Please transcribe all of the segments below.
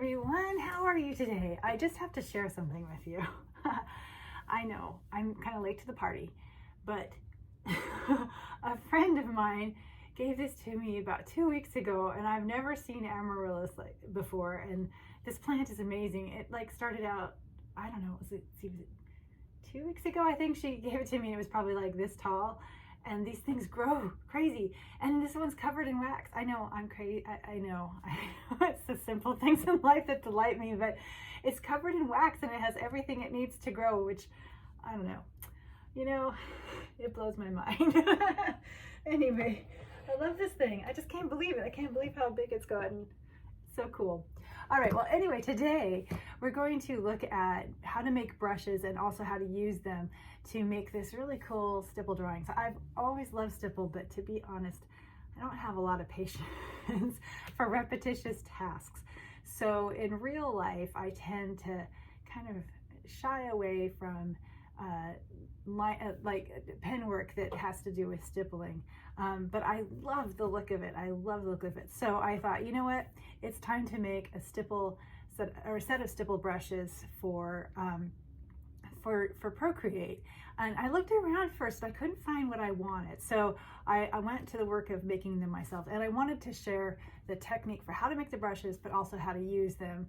everyone, how are you today? I just have to share something with you. I know I'm kind of late to the party, but a friend of mine gave this to me about 2 weeks ago, and I've never seen amaryllis like before, and this plant is amazing. It like started out, I don't know, was it 2 weeks ago? I think she gave it to me, and it was probably like this tall, and these things grow crazy, and this one's covered in wax. I know I'm crazy. I know it's the simple things in life that delight me, but it's covered in wax and it has everything it needs to grow, which I don't know, it blows my mind. Anyway, I love this thing. I just can't believe it. I can't believe how big it's gotten. So cool. All right, well, anyway, today we're going to look at how to make brushes and also how to use them to make this really cool stipple drawing. So I've always loved stipple, but to be honest, I don't have a lot of patience for repetitious tasks. So in real life, I tend to kind of shy away from like pen work that has to do with stippling. But I love the look of it. I love the look of it. So I thought, you know what? It's time to make a set of stipple brushes for Procreate. And I looked around first, but I couldn't find what I wanted. So I went to the work of making them myself, and I wanted to share the technique for how to make the brushes, but also how to use them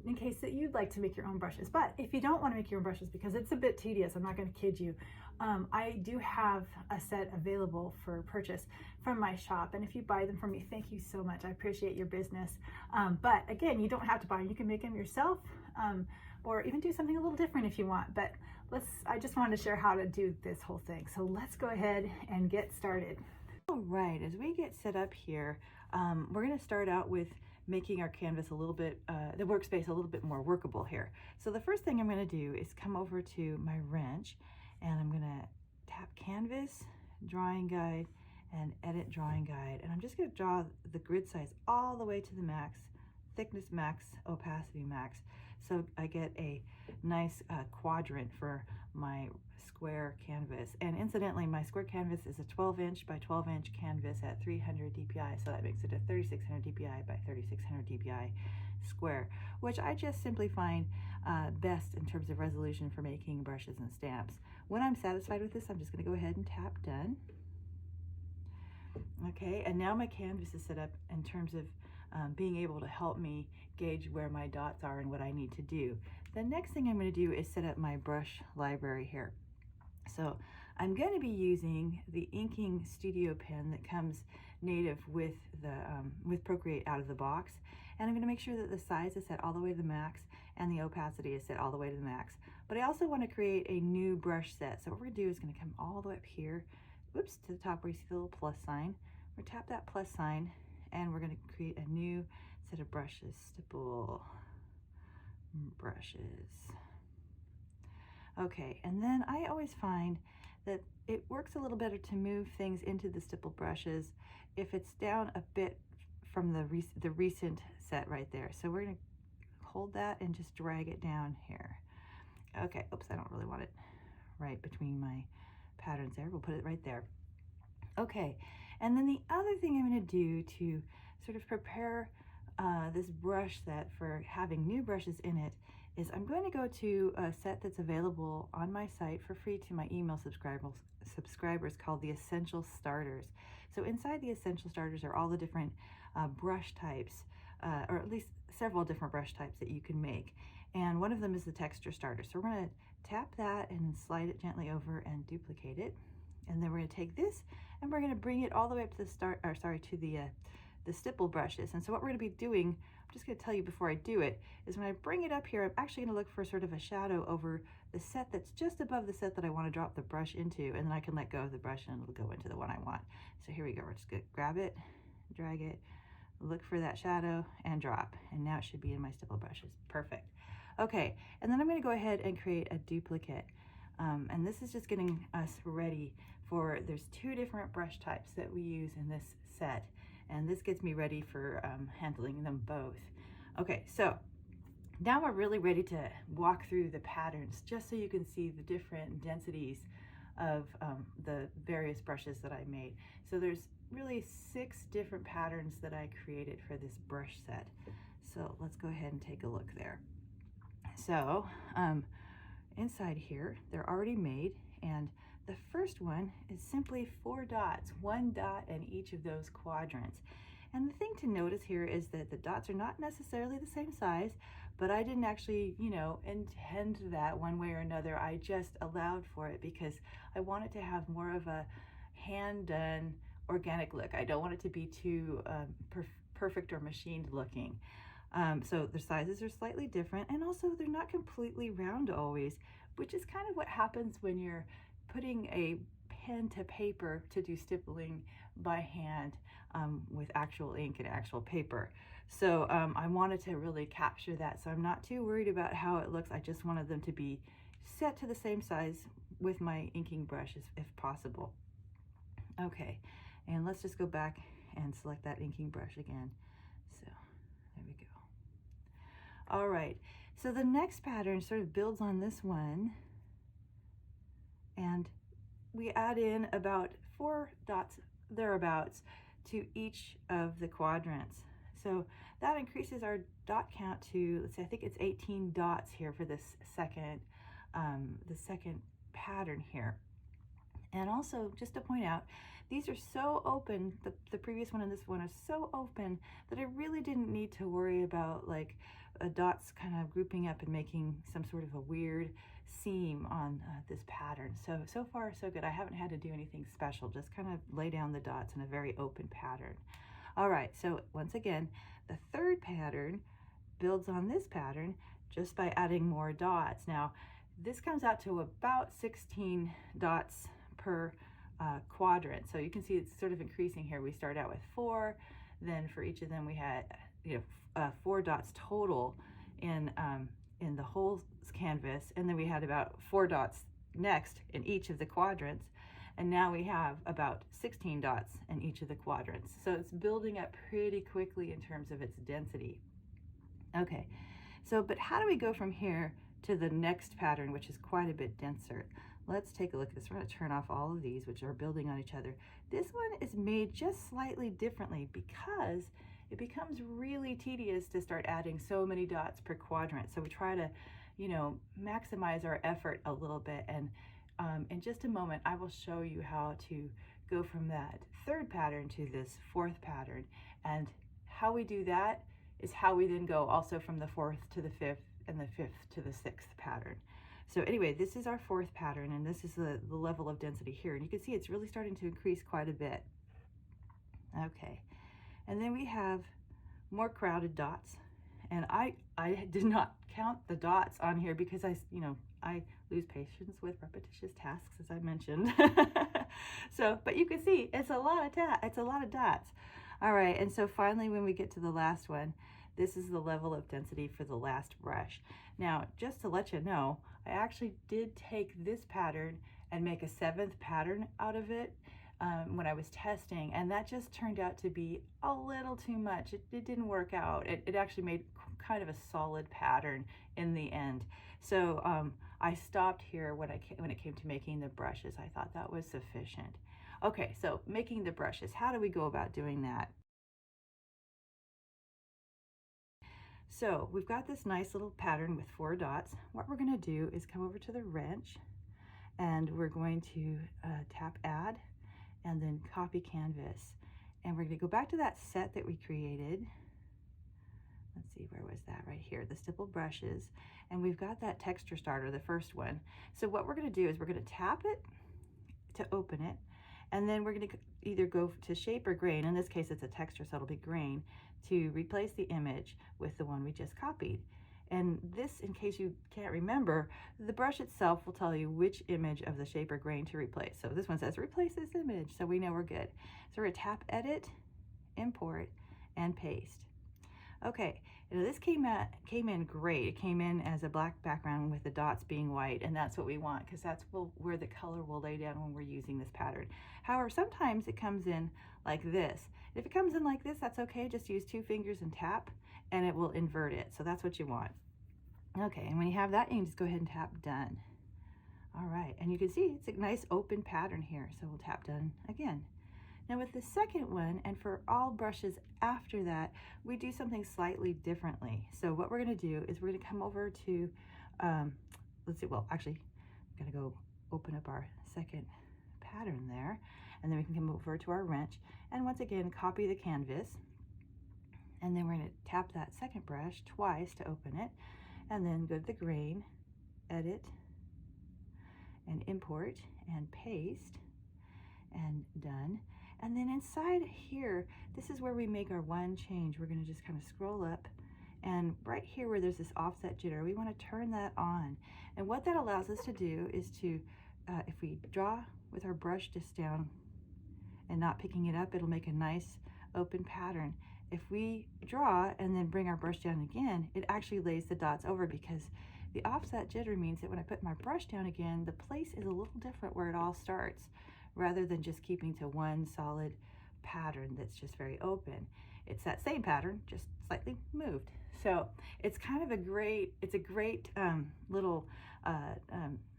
in case that you'd like to make your own brushes. But if you don't want to make your own brushes, because it's a bit tedious, I'm not going to kid you, I do have a set available for purchase from my shop. And if you buy them from me, thank you so much. I appreciate your business. But again, you don't have to buy them. You can make them yourself, or even do something a little different if you want. But I just wanted to share how to do this whole thing. So let's go ahead and get started. All right, as we get set up here, we're going to start out with making our canvas a little bit, the workspace a little bit more workable here. So the first thing I'm going to do is come over to my wrench, and I'm going to tap Canvas, Drawing Guide, and Edit Drawing Guide. And I'm just going to draw the grid size all the way to the max, thickness max, opacity max. So I get a nice quadrant for my square canvas. And incidentally, my square canvas is a 12-inch by 12-inch canvas at 300 dpi. So that makes it a 3600 dpi by 3600 dpi square, which I just simply find best in terms of resolution for making brushes and stamps. When I'm satisfied with this, I'm just going to go ahead and tap done. Okay, and now my canvas is set up in terms of being able to help me gauge where my dots are and what I need to do. The next thing I'm going to do is set up my brush library here. So I'm going to be using the inking studio pen that comes native with the with Procreate out of the box, and I'm going to make sure that the size is set all the way to the max and the opacity is set all the way to the max. But I also want to create a new brush set. So what we're going to do is going to come all the way up here, whoops, to the top where you see the little plus sign. We're going to tap that plus sign, and we're going to create a new set of brushes, stipple brushes. Okay, and then I always find that it works a little better to move things into the stipple brushes if it's down a bit from the recent set right there. So we're going to hold that and just drag it down here. Okay, oops, I don't really want it right between my patterns there. We'll put it right there. Okay, and then the other thing I'm going to do to sort of prepare this brush set for having new brushes in it is I'm going to go to a set that's available on my site for free to my email subscribers called the Essential Starters. So inside the Essential Starters are all the different brush types, or at least several different brush types that you can make. And one of them is the texture starter. So we're going to tap that and slide it gently over and duplicate it. And then we're going to take this and we're going to bring it all the way up to the stipple brushes. And so what we're going to be doing, I'm just going to tell you before I do it, is when I bring it up here, I'm actually going to look for sort of a shadow over the set that's just above the set that I want to drop the brush into, and then I can let go of the brush and it'll go into the one I want. So here we go. We're just going to grab it, drag it, look for that shadow, and drop. And now it should be in my stipple brushes. Perfect. Okay, and then I'm going to go ahead and create a duplicate. And this is just getting us ready for, there's two different brush types that we use in this set. And this gets me ready for handling them both. Okay, so now we're really ready to walk through the patterns just so you can see the different densities of the various brushes that I made. So there's really 6 different patterns that I created for this brush set. So let's go ahead and take a look there. So inside here, they're already made, and the first one is simply 4 dots, 1 dot in each of those quadrants. And the thing to notice here is that the dots are not necessarily the same size, but I didn't actually, you know, intend that one way or another. I just allowed for it because I wanted to have more of a hand-done organic look. I don't want it to be too perfect or machined looking. So the sizes are slightly different, and also they're not completely round always, which is kind of what happens when you're putting a pen to paper to do stippling by hand with actual ink and actual paper. So I wanted to really capture that, so I'm not too worried about how it looks. I just wanted them to be set to the same size with my inking brush if possible. Okay, and let's just go back and select that inking brush again. So there we go. All right, so the next pattern sort of builds on this one, and we add in about 4 dots thereabouts to each of the quadrants. So that increases our dot count to, let's see, I think it's 18 dots here for this second pattern here. And also, just to point out, these are so open, the previous one and this one are so open that I really didn't need to worry about like dots kind of grouping up and making some sort of a weird seam on this pattern. So far so good. I haven't had to do anything special, just kind of lay down the dots in a very open pattern. All right, so once again, the third pattern builds on this pattern just by adding more dots. Now, this comes out to about 16 dots per quadrant. So you can see it's sort of increasing here. We start out with 4, then for each of them we had 4 dots total in the whole canvas, and then we had about 4 dots next in each of the quadrants, and now we have about 16 dots in each of the quadrants. So it's building up pretty quickly in terms of its density. Okay, so but how do we go from here to the next pattern, which is quite a bit denser? Let's take a look at this. We're going to turn off all of these, which are building on each other. This one is made just slightly differently because it becomes really tedious to start adding so many dots per quadrant. So we try to, you know, maximize our effort a little bit. And in just a moment, I will show you how to go from that third pattern to this fourth pattern. And how we do that is how we then go also from the fourth to the fifth and the fifth to the sixth pattern. So anyway, this is our fourth pattern, and this is the level of density here. And you can see it's really starting to increase quite a bit. Okay, and then we have more crowded dots. And I did not count the dots on here because I lose patience with repetitious tasks, as I mentioned. So, but you can see it's a lot of dots. All right, and so finally when we get to the last one, this is the level of density for the last brush. Now, just to let you know, I actually did take this pattern and make a 7th pattern out of it when I was testing, and that just turned out to be a little too much. It didn't work out. It actually made kind of a solid pattern in the end. So I stopped here when it came to making the brushes. I thought that was sufficient. Okay, so making the brushes, how do we go about doing that? So we've got this nice little pattern with 4 dots. What we're going to do is come over to the wrench, and we're going to tap add and then copy canvas. And we're going to go back to that set that we created. Let's see, where was that? Right here, the stipple brushes. And we've got that texture starter, the first one. So what we're going to do is we're going to tap it to open it, and then we're going to either go to shape or grain. In this case, it's a texture, so it'll be grain, to replace the image with the one we just copied. And this, in case you can't remember, the brush itself will tell you which image of the shape or grain to replace. So this one says replace this image, so we know we're good. So we're going to tap edit, import, and paste. Okay, now this came in great. It came in as a black background with the dots being white, and that's what we want because that's where the color will lay down when we're using this pattern. However, sometimes it comes in like this. If it comes in like this, that's okay. Just use 2 fingers and tap, and it will invert it. So that's what you want. Okay, and when you have that, you can just go ahead and tap done. All right, and you can see it's a nice open pattern here. So we'll tap done again. Now with the second one, and for all brushes after that, we do something slightly differently. So what we're going to do is we're going to come over to, let's see, well actually I'm going to go open up our second pattern there, and then we can come over to our wrench and once again copy the canvas, and then we're going to tap that second brush twice to open it, and then go to the grain, edit, and import, and paste, and done. And then inside here, this is where we make our one change. We're going to just kind of scroll up, and right here where there's this offset jitter, we want to turn that on. And what that allows us to do is to, if we draw with our brush just down and not picking it up, it'll make a nice open pattern. If we draw and then bring our brush down again, it actually lays the dots over, because the offset jitter means that when I put my brush down again, the place is a little different where it all starts, rather than just keeping to one solid pattern that's just very open. It's that same pattern, just slightly moved. So it's kind of a great, little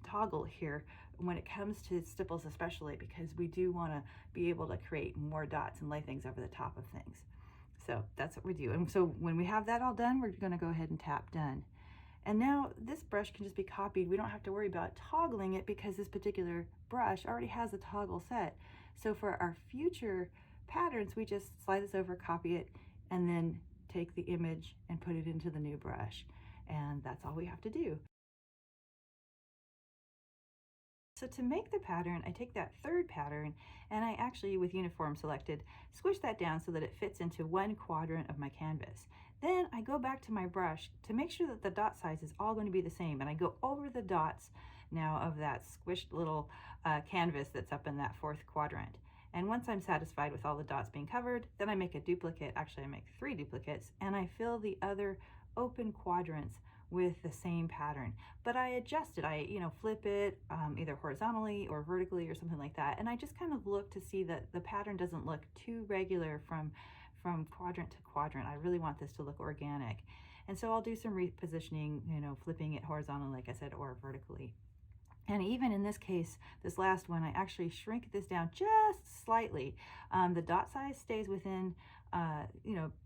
toggle here when it comes to stipples, especially because we do want to be able to create more dots and lay things over the top of things. So that's what we do. And so when we have that all done, we're going to go ahead and tap done. And now this brush can just be copied. We don't have to worry about toggling it because this particular brush already has a toggle set. So for our future patterns, we just slide this over, copy it, and then take the image and put it into the new brush. And that's all we have to do. So to make the pattern, I take that third pattern and I actually, with uniform selected, squish that down so that it fits into one quadrant of my canvas. Then I go back to my brush to make sure that the dot size is all going to be the same, and I go over the dots now of that squished little canvas that's up in that fourth quadrant. And once I'm satisfied with all the dots being covered, then I make a duplicate. Actually, I make 3 duplicates, and I fill the other open quadrants with the same pattern, but I adjust it. I flip it either horizontally or vertically or something like that, and I just kind of look to see that the pattern doesn't look too regular from quadrant to quadrant. I really want this to look organic, and so I'll do some repositioning, flipping it horizontally, like I said, or vertically. And even in this case, this last one, I actually shrink this down just slightly. The dot size stays within,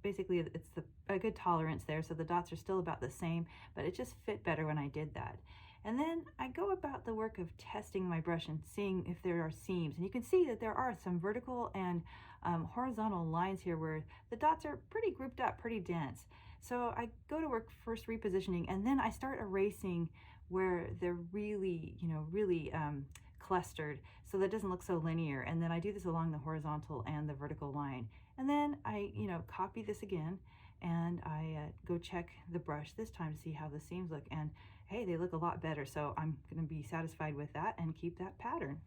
basically it's a good tolerance there, so the dots are still about the same, but it just fit better when I did that. And then I go about the work of testing my brush and seeing if there are seams. And you can see that there are some vertical and horizontal lines here where the dots are pretty grouped up, pretty dense. So I go to work first repositioning, and then I start erasing where they're really, clustered, so that it doesn't look so linear. And then I do this along the horizontal and the vertical line. And then I, copy this again, and I go check the brush this time to see how the seams look. And hey, they look a lot better. So I'm going to be satisfied with that and keep that pattern.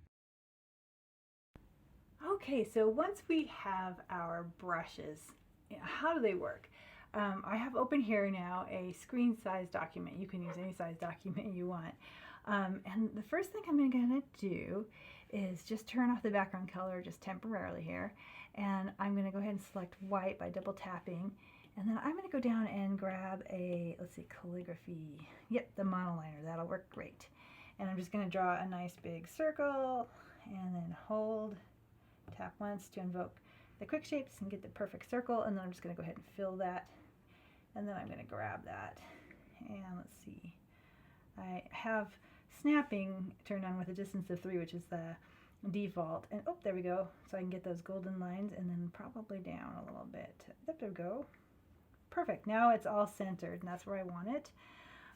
Okay, so once we have our brushes, how do they work? I have open here now a screen size document. You can use any size document you want. And the first thing I'm going to do is just turn off the background color just temporarily here. And I'm going to go ahead and select white by double tapping. And then I'm going to go down and grab a, let's see, calligraphy. Yep, the monoliner. That'll work great. And I'm just going to draw a nice big circle and then hold, tap once to invoke the quick shapes and get the perfect circle. And then I'm just going to go ahead and fill that. And then I'm going to grab that. And let's see. I have snapping turned on with a distance of 3, which is the default. And oh, there we go. So I can get those golden lines and then probably down a little bit. There we go. Perfect. Now it's all centered, and that's where I want it.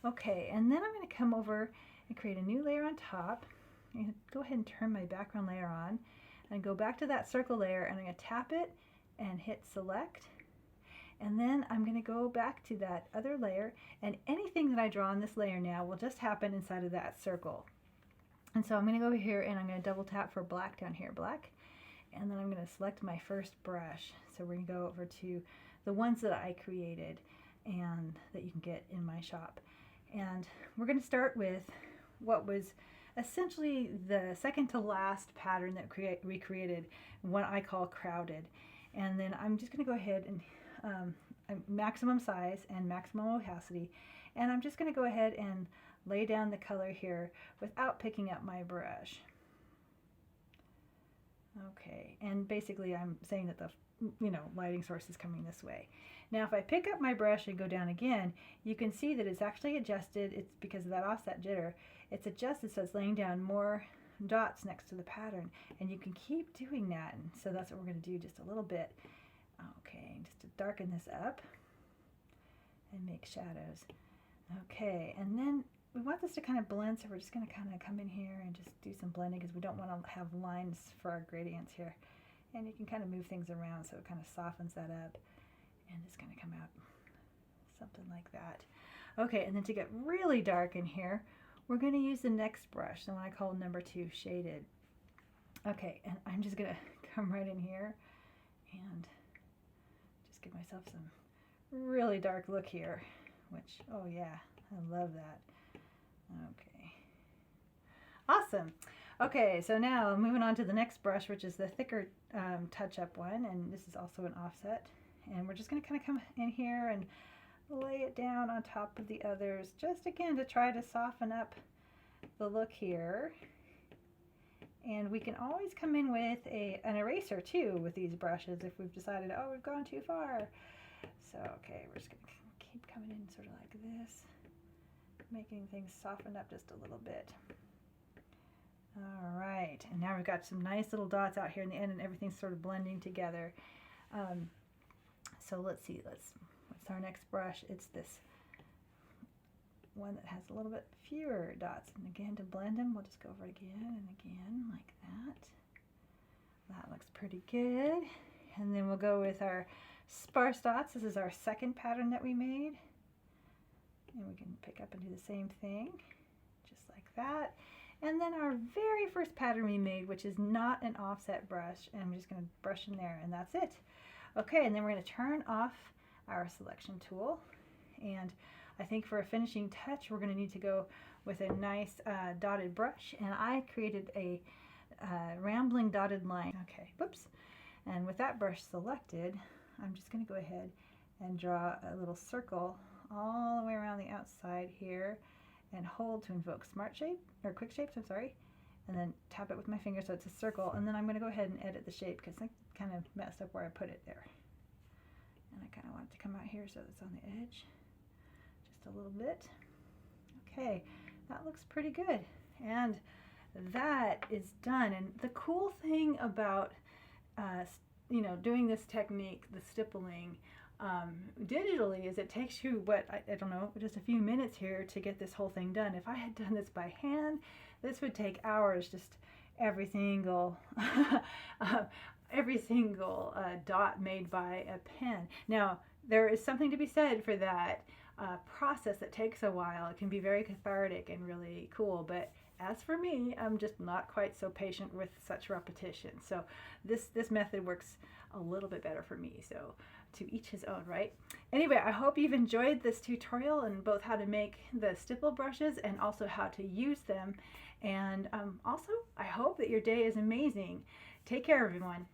Okay, and then I'm going to come over and create a new layer on top. And go ahead and turn my background layer on and go back to that circle layer, and I'm going to tap it and hit select. And then I'm going to go back to that other layer, and anything that I draw on this layer now will just happen inside of that circle. And so I'm going to go over here and I'm going to double tap for black down here, black. And then I'm going to select my first brush. So we're going to go over to the ones that I created and that you can get in my shop. And we're going to start with what was essentially the second to last pattern that we created, what I call crowded. And then I'm just going to go ahead and maximum size and maximum opacity, and I'm just going to go ahead and lay down the color here without picking up my brush. Okay, and basically I'm saying that the lighting source is coming this way. Now if I pick up my brush and go down again, you can see that it's actually adjusted. It's because of that offset jitter. It's adjusted so it's laying down more dots next to the pattern, and you can keep doing that. And so that's what we're going to do just a little bit. Okay, just to darken this up and make shadows. Okay, and then we want this to kind of blend, so we're just going to kind of come in here and just do some blending because we don't want to have lines for our gradients here. And you can kind of move things around so it kind of softens that up, and it's going to come out something like that. Okay, and then to get really dark in here, we're going to use the next brush, the one I call number 2 shaded. Okay, and I'm just going to come right in here and just give myself some really dark look here, which, oh yeah, I love that. Okay, awesome. Okay, so now moving on to the next brush, which is the thicker touch-up one, and this is also an offset. And we're just going to kind of come in here and lay it down on top of the others, just again to try to soften up the look here. And we can always come in with an eraser too with these brushes if we've decided, oh, we've gone too far. So, okay, we're just going to keep coming in sort of like this, making things soften up just a little bit. All right, and now we've got some nice little dots out here in the end, and everything's sort of blending together. So let's see, what's our next brush? It's this one that has a little bit fewer dots. And again, to blend them, we'll just go over it again and again like that. That looks pretty good. And then we'll go with our sparse dots. This is our second pattern that we made. And we can pick up and do the same thing, just like that. And then our very first pattern we made, which is not an offset brush, and I'm just going to brush in there, and that's it. Okay, and then we're going to turn off our selection tool, and I think for a finishing touch we're going to need to go with a nice dotted brush, and I created a rambling dotted line. Okay, whoops. And with that brush selected, I'm just going to go ahead and draw a little circle all the way around the outside here, and hold to invoke smart shape, or quick shapes, I'm sorry, and then tap it with my finger so it's a circle, and then I'm going to go ahead and edit the shape because I kind of messed up where I put it there. And I kind of want it to come out here so it's on the edge, just a little bit. Okay, that looks pretty good, and that is done. And the cool thing about doing this technique, the stippling, digitally, is it takes you, I don't know, just a few minutes here to get this whole thing done. If I had done this by hand, this would take hours, just every single dot made by a pen. Now, there is something to be said for that process that takes a while. It can be very cathartic and really cool, but as for me, I'm just not quite so patient with such repetition. So this method works a little bit better for me. So to each his own, right? Anyway, I hope you've enjoyed this tutorial and both how to make the stipple brushes and also how to use them. And also, I hope that your day is amazing. Take care, everyone.